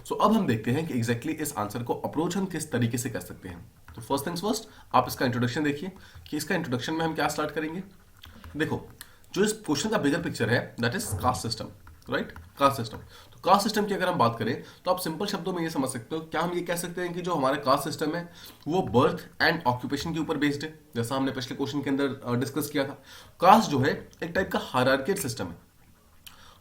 सो अब हम देखते हैं कि एग्जैक्टली इस आंसर को अप्रोच हम किस तरीके से कर सकते हैं। तो फर्स्ट थिंग्स फर्स्ट, आप इसका इंट्रोडक्शन देखिए कि इसका इंट्रोडक्शन में हम क्या स्टार्ट करेंगे। देखो, जो इस क्वेश्चन का बिगर पिक्चर है that is caste system, right, caste system. तो कास्ट सिस्टम की अगर हम बात करें तो आप सिंपल शब्दों में ये समझ सकते हो, क्या हम ये कह सकते हैं कि जो हमारा कास्ट सिस्टम है वो बर्थ एंड ऑक्यूपेशन के ऊपर बेस्ड है, जैसा हमने पिछले क्वेश्चन के अंदर डिस्कस किया था। कास्ट जो है एक टाइप का हायरार्किकल सिस्टम है,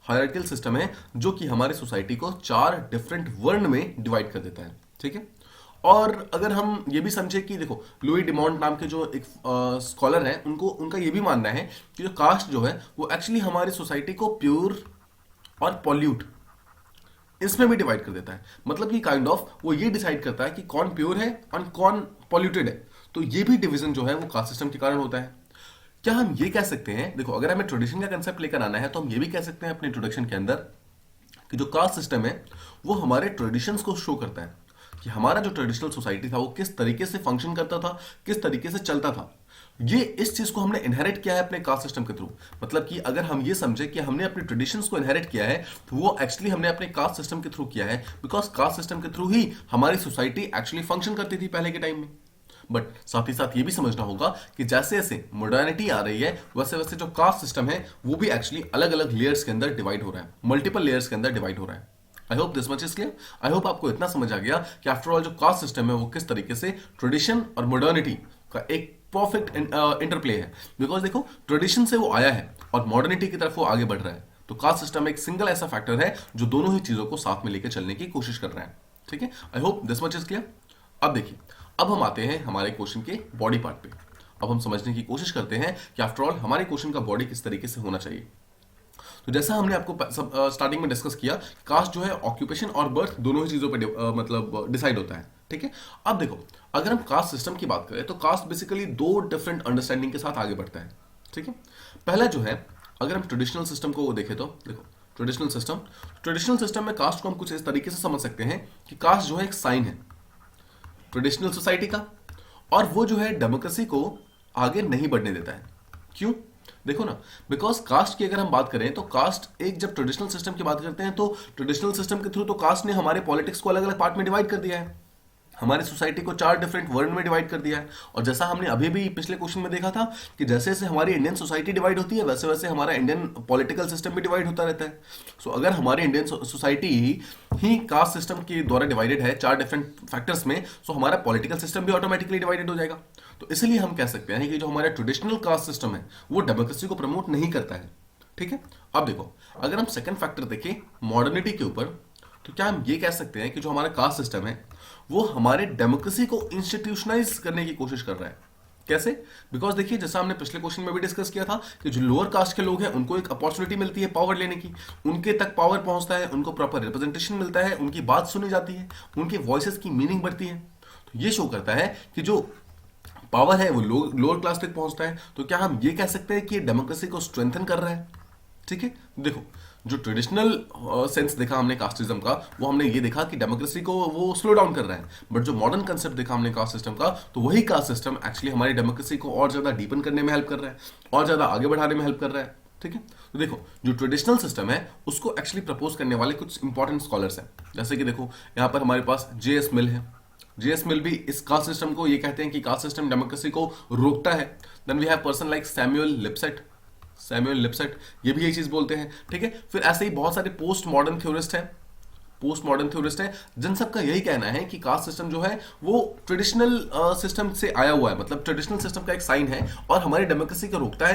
हायरार्किकल सिस्टम है जो कि हमारी सोसाइटी को 4 डिफरेंट वर्ण में डिवाइड कर देता है। ठीक है। और अगर हम ये भी समझे कि देखो, लुई डिमॉन्ट नाम के जो एक स्कॉलर हैं, उनका ये भी मानना है कि जो कास्ट जो है वो एक्चुअली हमारी सोसाइटी को प्योर और पॉल्यूट इसमें भी डिवाइड कर देता है। मतलब कि काइंड ऑफ वो ये डिसाइड करता है कि कौन प्योर है और कौन पॉल्यूटेड है। तो ये भी डिवीजन जो है वो कास्ट सिस्टम के कारण होता है। क्या हम ये कह सकते हैं, देखो अगर हमें ट्रेडिशन का कंसेप्ट लेकर आना है तो हम ये भी कह सकते हैं अपने इंट्रोडक्शन के अंदर कि जो कास्ट सिस्टम है वो हमारे ट्रेडिशंस को शो करता है कि हमारा जो ट्रेडिशनल सोसाइटी था वो किस तरीके से फंक्शन करता था, किस तरीके से चलता था। ये इस चीज को हमने इनहेरिट किया है अपने कास्ट सिस्टम के थ्रू। मतलब कि अगर हम ये समझे कि हमने अपने ट्रेडिशंस को इनहेरिट किया है तो वो एक्चुअली हमने अपने कास्ट सिस्टम के थ्रू किया है, बिकॉज कास्ट सिस्टम के थ्रू ही हमारी सोसाइटी एक्चुअली फंक्शन करती थी पहले के टाइम में। बट साथ ही साथ ये भी समझना होगा कि जैसे जैसे मॉडर्निटी आ रही है वैसे वैसे जो कास्ट सिस्टम है वो भी एक्चुअली अलग अलग लेयर्स के अंदर डिवाइड हो रहा है, मल्टीपल लेयर्स के अंदर डिवाइड हो रहा है। I hope this much is clear. I hope आपको इतना समझ आ गया कि आफ्टर ऑल जो कास्ट सिस्टम है वो किस तरीके से ट्रेडिशन और मॉडर्निटी का एक परफेक्ट इंटरप्ले है। बिकॉज देखो, ट्रेडिशन से वो आया है और मॉडर्निटी की तरफ वो आगे बढ़ रहा है। तो कास्ट सिस्टम एक सिंगल ऐसा फैक्टर है जो दोनों ही चीजों को साथ में लेकर चलने की कोशिश कर रहा है। ठीक है। I hope this much is clear. अब देखिए, अब हम आते हैं हमारे क्वेश्चन के बॉडी पार्ट पे। अब हम समझने की कोशिश करते हैं कि आफ्टर ऑल हमारे क्वेश्चन का बॉडी किस तरीके से होना चाहिए। तो जैसा हमने आपको स्टार्टिंग में डिस्कस किया, कास्ट जो है ऑक्यूपेशन और बर्थ दोनों ही चीजों पे मतलब डिसाइड होता है। ठीक है। अब देखो, अगर हम कास्ट सिस्टम की बात करें तो कास्ट बेसिकली 2 डिफरेंट अंडरस्टैंडिंग के साथ आगे बढ़ता है। ठीक है। पहला जो है, अगर हम ट्रेडिशनल सिस्टम को देखें तो देखो, ट्रेडिशनल सिस्टम में कास्ट को हम कुछ इस तरीके से समझ सकते हैं कि कास्ट जो है एक साइन है ट्रेडिशनल सोसाइटी का, और वो जो है डेमोक्रेसी को आगे नहीं बढ़ने देता है। क्यों? देखो ना, बिकॉज कास्ट की अगर हम बात करें तो कास्ट एक, जब ट्रेडिशनल सिस्टम की बात करते हैं तो ट्रेडिशनल सिस्टम के थ्रू तो कास्ट ने हमारे पॉलिटिक्स को अलग अलग पार्ट में डिवाइड कर दिया है, हमारी सोसाइटी को 4 डिफरेंट वर्ण में डिवाइड कर दिया है। और जैसा हमने अभी भी पिछले क्वेश्चन में देखा था कि जैसे जैसे हमारी इंडियन सोसाइटी डिवाइड होती है वैसे वैसे हमारा इंडियन पॉलिटिकल सिस्टम भी डिवाइड होता रहता है। सो अगर हमारी इंडियन सोसाइटी ही कास्ट सिस्टम के द्वारा डिवाइडेड है 4 डिफरेंट फैक्टर्स में, सो हमारा पॉलिटिकल सिस्टम भी ऑटोमेटिकली डिवाइडेड हो जाएगा। तो इसलिए हम कह सकते हैं कि जो हमारा ट्रेडिशनल कास्ट सिस्टम है वो डेमोक्रेसी को प्रमोट नहीं करता है। ठीक है, अब देखो, अगर हम सेकंड फैक्टर देखें मॉडर्निटी के ऊपर, तो क्या हम ये कह सकते हैं कि जो हमारा कास्ट सिस्टम है वो हमारे डेमोक्रेसी को इंस्टीट्यूशनाइज करने की कोशिश कर रहा है। कैसे? बिकॉज देखिए, जैसा हमने पिछले क्वेश्चन में भी डिस्कस किया था कि जो लोअर कास्ट के लोग हैं उनको एक अपॉर्चुनिटी मिलती है पावर लेने की, उनके तक पावर पहुंचता है, उनको प्रॉपर रिप्रेजेंटेशन मिलता है, उनकी बात सुनी जाती है, उनके वॉइसेस की मीनिंग बढ़ती है। तो ये शो करता है कि जो पावर है वो लोअर क्लास तक पहुंचता है। तो क्या हम ये कह सकते हैं कि ये डेमोक्रेसी को स्ट्रेंथन कर रहा है? ठीक है, देखो, जो ट्रेडिशनल सेंस देखा हमने कास्टिज्म का, वो हमने ये देखा कि डेमोक्रेसी को वो स्लो डाउन कर रहा है। बट जो मॉडर्न कंसेप्ट देखा हमने कास्ट सिस्टम का, तो वही कास्ट सिस्टम एक्चुअली हमारी डेमोक्रेसी को और ज्यादा डीपन करने में हेल्प कर रहा है, और ज्यादा आगे बढ़ाने में हेल्प कर रहा है। ठीक है, तो देखो, जो ट्रेडिशनल सिस्टम है उसको एक्चुअली प्रपोज करने वाले कुछ इंपॉर्टेंट स्कॉलर्स हैं। जैसे कि देखो, यहाँ पर हमारे पास जेएस मिल है। जेएस मिल भी इस कास्ट सिस्टम को ये कहते हैं कि कास्ट सिस्टम डेमोक्रेसी को रोकता है। Then we have person like Samuel Lipset, ये भी यही चीज बोलते हैं। ठीक है, फिर ऐसे ही बहुत सारे पोस्ट मॉडर्न थ्योरिस्ट हैं जिन सब का यही कहना है कि कास्ट सिस्टम जो है वो ट्रेडिशनल सिस्टम से आया हुआ है, मतलब ट्रेडिशनल सिस्टम का एक साइन है और हमारी डेमोक्रेसी को रोकता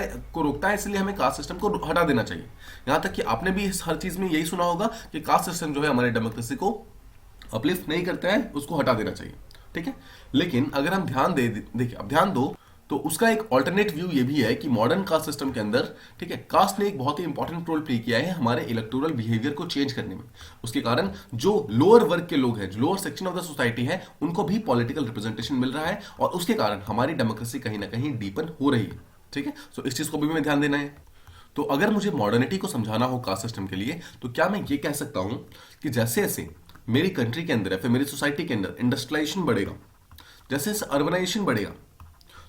है, इसलिए हमें कास्ट सिस्टम को हटा देना चाहिए। यहां तक कि आपने भी हर चीज में यही सुना होगा कि कास्ट सिस्टम जो है हमारी डेमोक्रेसी को अपलिफ्ट नहीं करता है, उसको हटा देना चाहिए। ठीक है, लेकिन अगर हम देखिए, अब ध्यान दो, तो उसका एक ऑल्टरनेट व्यू ये भी है कि मॉडर्न कास्ट सिस्टम के अंदर, ठीक है, कास्ट ने एक बहुत ही इंपॉर्टेंट रोल प्ले किया है हमारे इलेक्टोरल बिहेवियर को चेंज करने में। उसके कारण जो लोअर वर्ग के लोग हैं, जो lower section of the society है, उनको भी पॉलिटिकल रिप्रेजेंटेशन मिल रहा है और उसके कारण हमारी डेमोक्रेसी कहीं ना कहीं डीपन हो रही है। ठीक है, सो इस चीज को भी हमें ध्यान देना है। तो अगर मुझे मॉडर्निटी को समझाना हो कास्ट सिस्टम के लिए, तो क्या मैं ये कह सकता हूं कि जैसे जैसे मेरी कंट्री के अंदर या फिर मेरी सोसाइटी के अंदर इंडस्ट्रियलाइजेशन बढ़ेगा, जैसे जैसे अर्बनाइजेशन बढ़ेगा,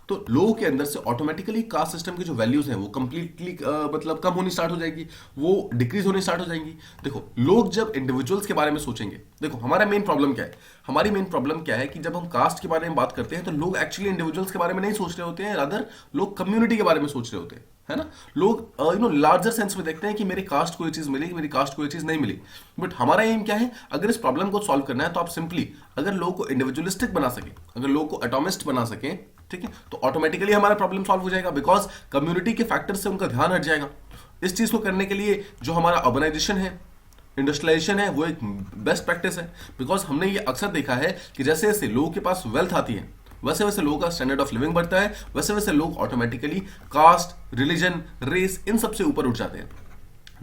तो लोगों के अंदर से ऑटोमेटिकली कास्ट सिस्टम की जो वैल्यूज हैं वो कंप्लीटली मतलब कम होनी स्टार्ट हो जाएगी, वो डिक्रीज होनी स्टार्ट हो जाएंगी। देखो, लोग जब इंडिविजुअल्स के बारे में सोचेंगे, देखो हमारा मेन प्रॉब्लम क्या है, हमारी मेन प्रॉब्लम क्या है कि जब हम कास्ट के बारे में बात करते हैं तो लोग एक्चुअली इंडिविजुअल्स के बारे में नहीं सोच रहे होते हैं, रादर लोग कम्युनिटी के बारे में सोच रहे होते हैं, है ना। लोग लार्जर सेंस में देखते हैं कि मेरे कास्ट को ये चीज मिली, मेरी कास्ट को ये चीज नहीं मिली। बट हमारा एम क्या है, अगर इस प्रॉब्लम को सॉल्व करना है तो आप सिंपली अगर लोगों को इंडिविजुअलिस्टिक बना सके, अगर लोगों को एटॉमिस्ट बना सके, ठीक है, तो ऑटोमेटिकली हमारा प्रॉब्लम सॉल्व हो जाएगा, बिकॉज कम्युनिटी के फैक्टर से उनका ध्यान हट जाएगा। इस चीज को करने के लिए जो हमारा अर्बनाइजेशन है, इंडस्ट्रियलाइजेशन है, वो एक बेस्ट प्रैक्टिस है। बिकॉज हमने ये अक्सर देखा है कि जैसे जैसे लोगों के पास वेल्थ आती है, वैसे वैसे लोगों का स्टैंडर्ड ऑफ लिविंग बढ़ता है, वैसे वैसे लोग ऑटोमेटिकली कास्ट, रिलीजन, रेस, इन सबसे ऊपर उठ जाते हैं।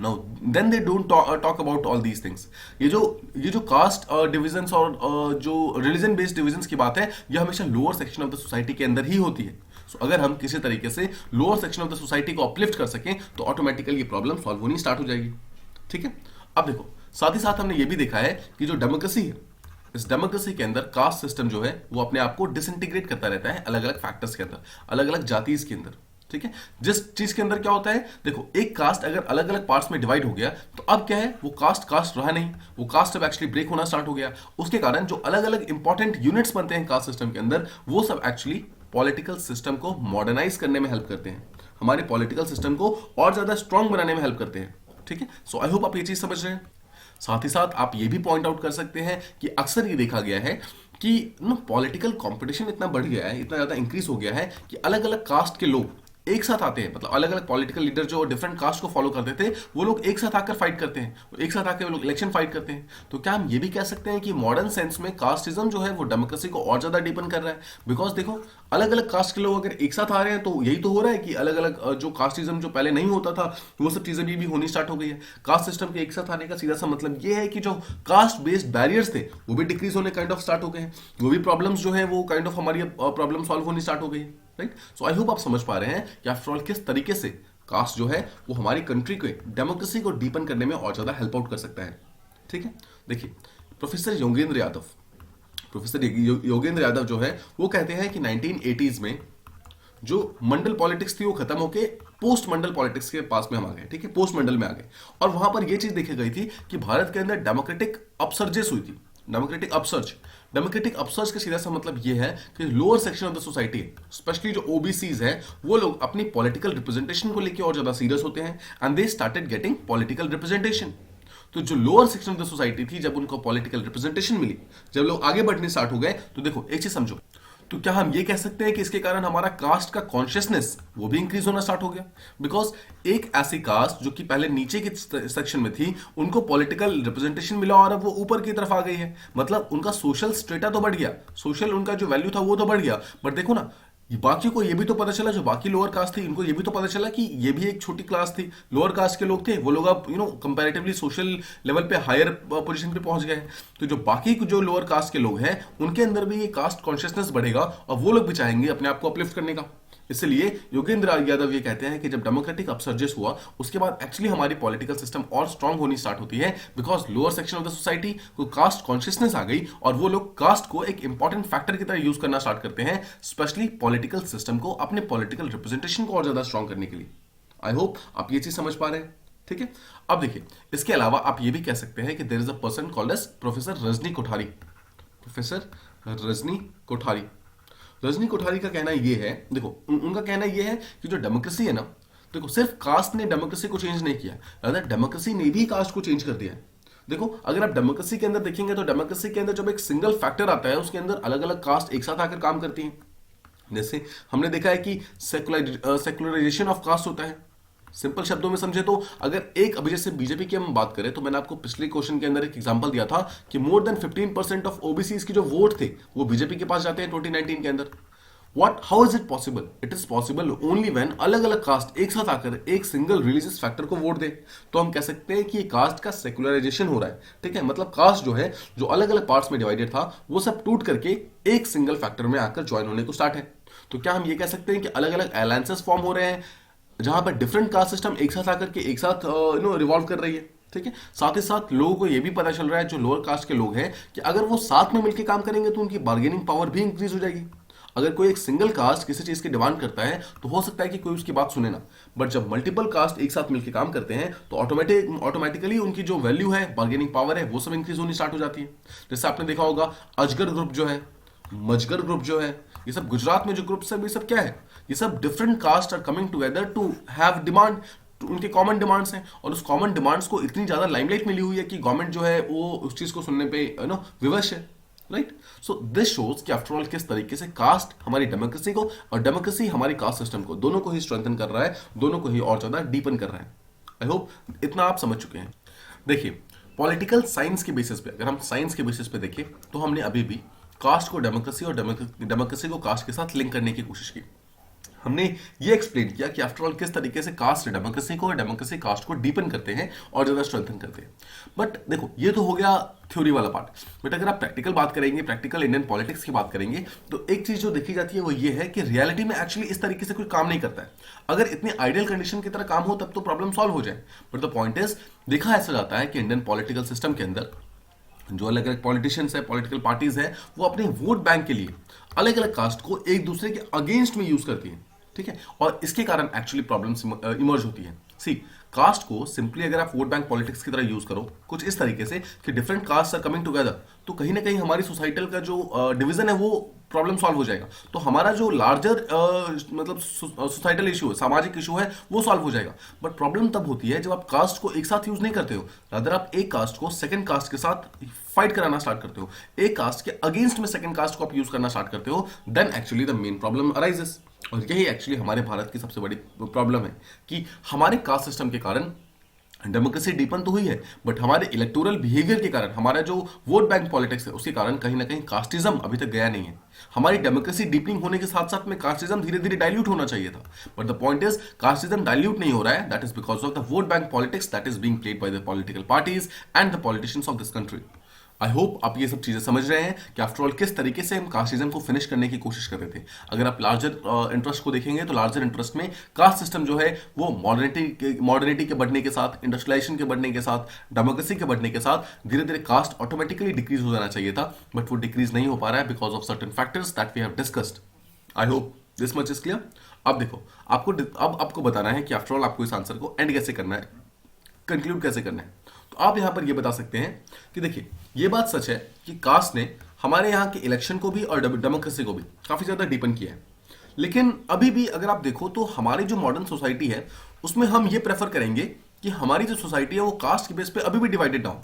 Now then they don't talk about all these things. ये जो कास्ट डिविजन्स और जो रिलीजन बेस्ड डिविजन्स की बात है, ये हमेशा lower section of the society के अंदर ही होती है। सो अगर हम किसी तरीके से lower section of the society को अपलिफ्ट कर सकें तो ऑटोमेटिकली ये प्रॉब्लम सॉल्व होनी स्टार्ट हो जाएगी। ठीक है, अब देखो, साथ ही साथ हमने ये भी देखा है कि जो डेमोक्रेसी है, इस डेमोक्रेसी के अंदर कास्ट सिस्टम जो है वो अपने आप को डिसइंटीग्रेट करता रहता है अलग अलग फैक्टर्स के अंदर, अलग अलग जातीज के अंदर। ठीक है, जिस चीज के अंदर क्या होता है, देखो, एक कास्ट अगर अलग अलग पार्ट्स में डिवाइड हो गया तो अब क्या है, वो कास्ट रहा नहीं, वो कास्ट अब एक्चुअली ब्रेक होना स्टार्ट हो गया। उसके कारण जो अलग अलग इंपॉर्टेंट यूनिट्स बनते हैं कास्ट सिस्टम के अंदर, वो सब एक्चुअली पॉलिटिकल सिस्टम को मॉडर्नाइज करने में हेल्प करते हैं, हमारे पॉलिटिकल सिस्टम को और ज्यादा स्ट्रांग बनाने में हेल्प करते हैं। ठीक है, सो आई होप आप ये चीज समझ रहे हैं। साथ ही साथ आप ये भी पॉइंट आउट कर सकते हैं कि अक्सर ये देखा गया है कि पॉलिटिकल कंपटीशन इतना बढ़ गया है, इतना ज्यादा इंक्रीज हो गया है कि अलग अलग कास्ट के लोग एक साथ आते हैं, मतलब अलग अलग पॉलिटिकल लीडर जो डिफरेंट कास्ट को फॉलो करते थे वो लोग एक साथ आकर फाइट करते हैं, एक साथ आकर वो लोग इलेक्शन फाइट करते हैं। तो क्या हम ये भी कह सकते हैं कि मॉडर्न सेंस में कास्टिज्म जो है वो डेमोक्रेसी को और ज्यादा डीपन कर रहा है? बिकॉज देखो, अलग अलग कास्ट के लोग अगर एक साथ आ रहे हैं तो यही तो हो रहा है कि अलग अलग जो कास्टिज्म जो पहले नहीं होता था वो सब चीजें भी होनी स्टार्ट हो गई है। कास्ट सिस्टम के एक साथ आने का सीधा सा मतलब ये है कि जो कास्ट बेस्ड बैरियर्स थे वो भी डिक्रीज होने काइंड ऑफ स्टार्ट हो गए हैं, वो भी प्रॉब्लम्स जो है वो काइंड ऑफ हमारी प्रॉब्लम सॉल्व होनी स्टार्ट हो गई है। राइट, सो आई होप आप समझ पा रहे हैं कि आफ्टर ऑल किस तरीके से कास्ट जो है वो हमारी कंट्री के डेमोक्रेसी को डीपन करने में और ज्यादा हेल्प आउट कर सकता है। ठीक है, देखिए, प्रोफेसर योगेंद्र यादव जो है वो कहते हैं कि 1980s में जो मंडल पॉलिटिक्स थी वो खत्म होके पोस्ट मंडल पॉलिटिक्स के पास में हम आ गए, ठीक है, पोस्ट मंडल में आ गए। और वहां पर ये चीज देखी गई थी कि भारत के अंदर डेमोक्रेटिक अपसर्जेस हुई थी। डेमोक्रेटिक अपसर्ज का सीधा सा मतलब ये है कि lower section of the society, specially जो ओबीसीज है, वो लोग अपनी पॉलिटिकल रिप्रेजेंटेशन को लेकर और ज्यादा सीरियस होते हैं and they started getting political representation. तो जो lower section of the society थी, जब उनको पॉलिटिकल रिप्रेजेंटेशन मिली, जब लोग आगे बढ़ने स्टार्ट हो गए, तो देखो एक चीज समझो, तो क्या हम ये कह सकते हैं कि इसके कारण हमारा कास्ट का कॉन्शियसनेस वो भी इंक्रीज होना स्टार्ट हो गया? बिकॉज एक ऐसी कास्ट जो कि पहले नीचे के सेक्शन में थी, उनको पॉलिटिकल रिप्रेजेंटेशन मिला और अब वो ऊपर की तरफ आ गई है, मतलब उनका सोशल स्टेटा तो बढ़ गया, सोशल उनका जो वैल्यू था वो तो बढ़ गया। बट देखो ना, बाकी को ये भी तो पता चला, जो बाकी लोअर कास्ट थी इनको ये भी तो पता चला कि ये भी एक छोटी क्लास थी, लोअर कास्ट के लोग थे, वो लोग अब कंपैरेटिवली सोशल लेवल पे हायर पोजीशन पे पहुंच गए हैं। तो जो बाकी जो लोअर कास्ट के लोग हैं, उनके अंदर भी ये कास्ट कॉन्शियसनेस बढ़ेगा और वो लोग भी चाहेंगे अपने आप को अपलिफ्ट करने का। इसलिए योगेंद्र यादव ये कहते हैं कि जब डेमोक्रेटिक अपसर्जेस हुआ, उसके बाद एक्चुअली हमारी पॉलिटिकल सिस्टम और स्ट्रांग होनी स्टार्ट होती है, because lower section of the society को कास्ट कॉन्शियसनेस आ गई और वो लोग कास्ट को एक इंपॉर्टेंट फैक्टर की तरह यूज करना स्टार्ट करते हैं, स्पेशली पॉलिटिकल सिस्टम को अपने पॉलिटिकल रिप्रेजेंटेशन को और ज्यादा स्ट्रांग करने के लिए। आई होप आप ये चीज समझ पा रहे हैं, ठीक है। अब देखिए, इसके अलावा आप ये भी कह सकते हैं कि there is a person called as professor Rajni Kothari. Professor Rajni Kothari, Rajni Kothari का कहना यह है, देखो उनका कहना यह है कि जो डेमोक्रेसी है ना, देखो सिर्फ कास्ट ने डेमोक्रेसी को चेंज नहीं किया, रादर डेमोक्रेसी ने भी कास्ट को चेंज कर दिया है। देखो अगर आप डेमोक्रेसी के अंदर देखेंगे, तो डेमोक्रेसी के अंदर जब एक सिंगल फैक्टर आता है, उसके अंदर अलग अलग कास्ट एक साथ आकर काम करती हैं। जैसे हमने देखा है कि सेकुलराइजेशन ऑफ कास्ट होता है। सिंपल शब्दों में समझे तो, अगर एक अभी जैसे बीजेपी की हम बात करें, तो मैंने आपको पिछले क्वेश्चन के अंदर एक एग्जांपल दिया था कि मोर देन 15% ऑफ ओबीसी की जो वोट थे वो बीजेपी के पास जाते हैं 2019 के अंदर। How is it possible? It is possible only when अलग अलग कास्ट एक साथ आकर एक सिंगल रिलीजियस फैक्टर को वोट दे। तो हम कह सकते हैं कि ये कास्ट का सेकुलराइजेशन हो रहा है, ठीक है। मतलब कास्ट जो है, जो अलग अलग पार्ट्स में डिवाइडेड था, वो सब टूट करके एक सिंगल फैक्टर में आकर ज्वाइन होने को स्टार्ट है। तो क्या हम ये कह सकते हैं कि अलग अलग अलायंसेस फॉर्म हो रहे हैं, जहां पर डिफरेंट कास्ट सिस्टम एक साथ आकर के एक साथ रिवॉल्व कर रही है, ठीक है। साथ ही साथ लोगों को यह भी पता चल रहा है, जो लोअर कास्ट के लोग हैं, कि अगर वो साथ में मिलकर काम करेंगे तो उनकी बार्गेनिंग पावर भी इंक्रीज हो जाएगी। अगर कोई एक सिंगल कास्ट किसी चीज की डिमांड करता है, तो हो सकता है कि कोई उसकी बात सुने ना, बट जब मल्टीपल कास्ट एक साथ मिलकर काम करते हैं, तो ऑटोमेटिकली उनकी जो वैल्यू है, बार्गेनिंग पावर है, वो सब इंक्रीज होनी स्टार्ट हो जाती है। जैसे आपने देखा होगा, अजगर ग्रुप जो है, मजगर ग्रुप जो है, ये सब गुजरात में जो ग्रुप्स है, ये सब क्या है? ये सब different caste are coming together to have demand, उनके कॉमन डिमांड्स हैं, और उस कॉमन डिमांड्स को इतनी ज्यादा लाइमलाइट मिली हुई है कि गवर्नमेंट जो है वो उस चीज को सुनने पे विवश है, राइट। सो दिस शोज कि आफ्टर ऑल किस तरीके से कास्ट हमारी डेमोक्रेसी को और डेमोक्रेसी हमारी कास्ट सिस्टम को, दोनों को ही स्ट्रेंथन कर रहा है, दोनों को ही और ज्यादा डीपन कर रहा है। आई होप इतना आप समझ चुके हैं। देखिए, पॉलिटिकल साइंस के बेसिस पे, अगर हम साइंस के बेसिस पे देखें, तो हमने अभी भी कास्ट को डेमोक्रेसी और डेमोक्रेसी को कास्ट के साथ लिंक करने की कोशिश की। हमने ये एक्सप्लेन किया कि आफ्टर ऑल किस तरीके से कास्ट डेमोक्रेसी को और डेमोक्रेसी कास्ट को डीपन करते हैं और ज्यादा स्ट्रेंथन करते हैं। बट देखो, ये तो हो गया थ्योरी वाला पार्ट, बट अगर आप प्रैक्टिकल बात करेंगे, प्रैक्टिकल इंडियन पॉलिटिक्स की बात करेंगे, तो एक चीज जो देखी जाती है वो ये है कि रियलिटी में एक्चुअली इस तरीके से कोई काम नहीं करता है। अगर इतनी आइडियल कंडीशन की तरह काम हो, तब तो प्रॉब्लम सॉल्व हो जाए। बट द पॉइंट इज, देखा ऐसा जाता है कि इंडियन पॉलिटिकल सिस्टम के अंदर जो अलग अलग पॉलिटिशियंस है, पॉलिटिकल पार्टीज है, वो अपने वोट बैंक के लिए अलग अलग कास्ट को एक दूसरे के अगेंस्ट में यूज करती है, ठीक है। और इसके कारण एक्चुअली प्रॉब्लम्स इमर्ज होती है। सी, कास्ट को सिंपली अगर आप वोट बैंक पॉलिटिक्स की तरह यूज करो कुछ इस तरीके से कि different caste are coming together, तो कहीं ना कहीं हमारी सोसाइटल का जो डिवीजन है वो प्रॉब्लम सॉल्व हो जाएगा। तो हमारा जो लार्जर मतलब सोसाइटल इशू है, सामाजिक इशू है, वो सॉल्व हो जाएगा। बट प्रॉब्लम तब होती है जब आप कास्ट को एक साथ यूज नहीं करते हो, अगर आप एक कास्ट को सेकंड कास्ट के साथ फाइट कराना स्टार्ट करते हो, एक कास्ट के अगेंस्ट में सेकंड कास्ट को आप यूज करना स्टार्ट करते हो, then actually the main problem arises. और यही एक्चुअली हमारे भारत की सबसे बड़ी प्रॉब्लम है कि हमारे कास्ट सिस्टम के कारण डेमोक्रेसी डीपन तो हुई है, बट हमारे इलेक्टोरल बिहेवियर के कारण, हमारा जो वोट बैंक पॉलिटिक्स है उसके कारण कहीं ना कहीं कास्टिज्म अभी तक गया नहीं है। हमारी डेमोक्रेसी डीपनिंग होने के साथ साथ में कास्टिज्म धीरे धीरे डाइल्यूट होना चाहिए था, but the point is casteism dilute नहीं हो रहा है। That is because of the vote bank politics that is being played by the political parties and the politicians of this country. I hope आप ये सब चीजें समझ रहे हैं कि आफ्टर ऑल किस तरीके से हम कास्टिज्म को फिनिश करने की कोशिश कर रहे थे। अगर आप लार्जर इंटरेस्ट को देखेंगे, तो लार्जर इंटरेस्ट में कास्ट सिस्टम जो है वो मॉडर्निटी के बढ़ने के साथ, इंडस्ट्रियलाइजेशन के बढ़ने के साथ, डेमोक्रेसी के बढ़ने के साथ धीरे धीरे कास्ट ऑटोमेटिकली डिक्रीज हो जाना चाहिए था, बट वो डिक्रीज नहीं हो पा रहा है because of certain factors that we have discussed. I hope this much is clear. अब देखो, अब आपको बताना है कि आफ्टर ऑल आपको इस आंसर को एंड कैसे करना है, कंक्लूड कैसे करना है। तो आप यहां पर ये बता सकते हैं कि देखिए, ये बात सच है कि कास्ट ने हमारे यहाँ के इलेक्शन को भी और डेमोक्रेसी को भी काफी ज्यादा डीपन किया है। लेकिन अभी भी अगर आप देखो तो हमारी जो मॉडर्न सोसाइटी है उसमें हम ये प्रेफर करेंगे कि हमारी जो सोसाइटी है वो कास्ट के बेस पे अभी भी डिवाइडेड ना हो।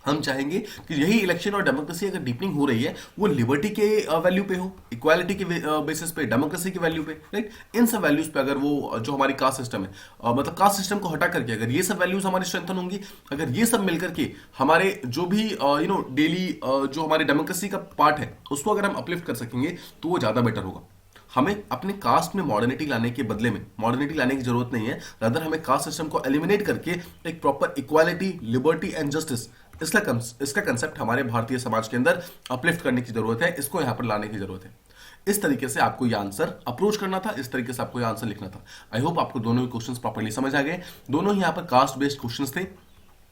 हम चाहेंगे कि यही इलेक्शन और डेमोक्रेसी अगर डीपनिंग हो रही है वो लिबर्टी के वैल्यू पे हो, इक्वालिटी के बेसिस पे, डेमोक्रेसी के वैल्यू पे, राइट। इन सब वैल्यूज पे अगर वो जो हमारी कास्ट सिस्टम है, मतलब कास्ट सिस्टम को हटा करके अगर ये सब वैल्यूज हमारी स्ट्रेंथन होंगी, अगर ये सब मिलकर के हमारे जो भी डेली जो हमारे डेमोक्रेसी का पार्ट है उसको अगर हम अपलिफ्ट कर सकेंगे तो वो ज्यादा बेटर होगा। हमें अपने कास्ट में मॉडर्निटी लाने के बदले में मॉडर्निटी लाने की जरूरत नहीं है, रादर हमें कास्ट सिस्टम को एलिमिनेट करके एक proper equality, liberty and justice, इसका कंसेप्ट हमारे भारतीय समाज के अंदर अपलिफ्ट करने की जरूरत है, इसको यहां पर लाने की जरूरत है। इस तरीके से आपको ये आंसर अप्रोच करना था, इस तरीके से आपको ये आंसर लिखना था। आई होप आपको दोनों ही क्वेश्चंस प्रॉपर्ली समझ आ गए। दोनों ही यहां पर कास्ट बेस्ड क्वेश्चंस थे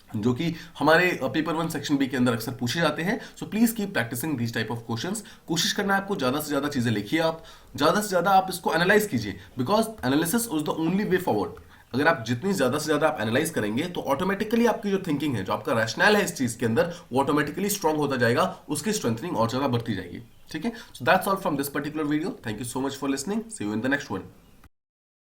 जो कि हमारे पेपर 1 सेक्शन बी के अंदर अक्सर पूछे जाते हैं। So please keep practising these type of questions. कोशिश करना है आपको ज्यादा से ज्यादा चीजें लिखिए, आप ज्यादा से ज्यादा आप इसको एनालाइज कीजिए, because analysis is the only way forward. अगर आप जितनी ज्यादा से ज्यादा आप एनालाइज करेंगे तो ऑटोमेटिकली आपकी जो थिंकिंग है, जो आपका रैशनल है इस चीज के अंदर, वो ऑटोमेटिकली स्ट्रांग होता जाएगा, उसकी स्ट्रेंथनिंग और ज्यादा बढ़ती जाएगी। ठीक है, so that's all from this particular video. Thank you so much for listening. See you in the next one.